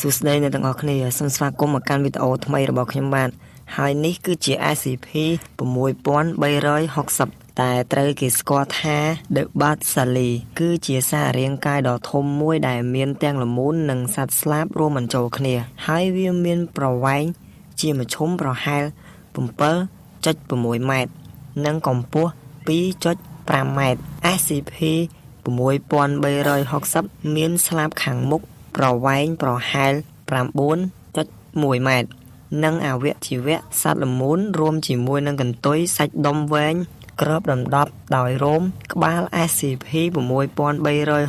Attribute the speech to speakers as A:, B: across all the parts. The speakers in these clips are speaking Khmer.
A: សួស្តីអ្នកទាំងអស់គ្នាសូមស្វាគមន៍មកកាន់វីដេអូថ្មីរបស់ខ្ញុំបាទហើយនេះគឺជា ICP 6360តែត្រូវគេស្គាល់ថា The Batsali គឺជាសាររាង្គកាយដ៏ធំមួយដែលមានទាំងល្មូននិងសត្វស្លាបរួមបញ្ចូលគ្នាហើយវាមានប្រវែងជាមធ្យមប្រហែល 7.6 ម៉ែត្រនិងកម្ពស់ 2.5 ម៉ែត្រ ICP 6360មានស្លាបខាងមុខប្រវែងប្រហែល 9.1 ម៉ែត្រនិងអវយវៈសត្វល្មូនរួមជាមួយនឹងកន្ទុយសាច់ដុំវែងគ្របដណ្ដប់ដោយរោមក្បាល SCP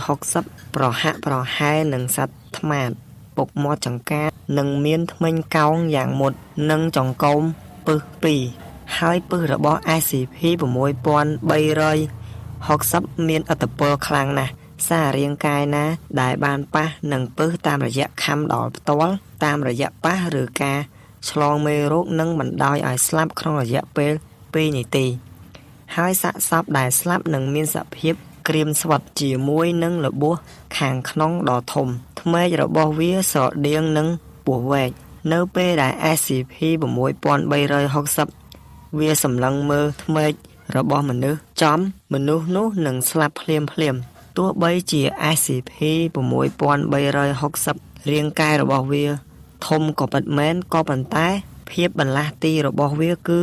A: 6360ប្រហាក់ប្រហែលនឹងសត្វថ្មាតពុកមាត់ចង្កានិងមានធ្មេញកោងយ៉ាងមុតនិងចង្កូមពឹស2ហើយពឹសរបស់ SCP 6360មានឥទ្ធិពលខ្លាំងណាស់សាររាង្គកាយណាដែលបានប៉ះនឹងពឹសតាមរយៈខំដល់ផ្ទាល់តាមរយៈប៉ះឬការឆ្លងមេរោគនឹងបណ្ដោយឲ្យស្លាប់ក្នុងរយៈពេល2នាទីហើយសាកសពដែលស្លាប់នឹងមានសភាពក្រៀមស្វិតជាមួយនឹងរបួសខាងក្នុងដ៏ធំធ្មេករបស់វាស្រដៀងនឹងពស់វែកនៅពេលដែល SCP 6360វាសម្លឹងមើលធ្មេករបស់មនុស្សចំមនុស្សនោះនឹងស្លាប់ភ្លាមទោះបីជា SCP 6360រាងកាយរបស់វាធំក៏ពិតមែនក៏ប៉ុន្តែភាពបន្លាស់ទីរបស់វាគឺ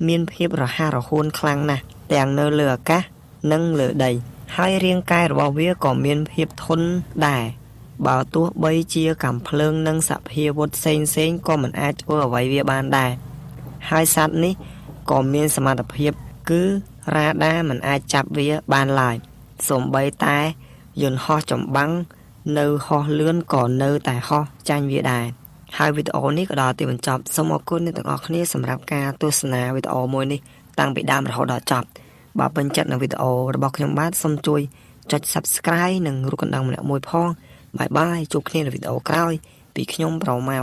A: មានភាពរហ័សរហួនខ្លាំងណាស់ទាំងនៅលើអាកាសនិងលើដីហើយរាងកាយរបស់វាក៏មានភាពធន់ដែរបើទោះបីជាកាំភ្លើងនិងសភាវុធផ្សេងក៏មិនអាចធ្វើអ្វីវាបានដែរហើយសត្វនេះក៏មានសមត្ថភាពគឺរ៉ាដាមិនអាចចាប់វាបានឡើយសូម្បីតែយន្តហោះចម្បាំងនៅហោះលឿនក៏នៅតែហោះចាញ់វាដែរហើយវីដេអូនេះក៏ដល់ទីបញ្ចប់សូមអរគុណអ្នកទាំងអស់គ្នាសម្រាប់ការទស្សនាវីដេអូមួយនេះតាំងពីដើមរហូតដល់ចប់បើពេញចិត្តនៅវីដេអូរបស់ខ្ញុំបាទសូមជួយចុច Subscribe និងរូបកណ្ដឹងម្នាក់មួយផងបាយបាយជួបគ្នានៅវីដេអូក្រោយពីខ្ញុំប្រម៉ៅ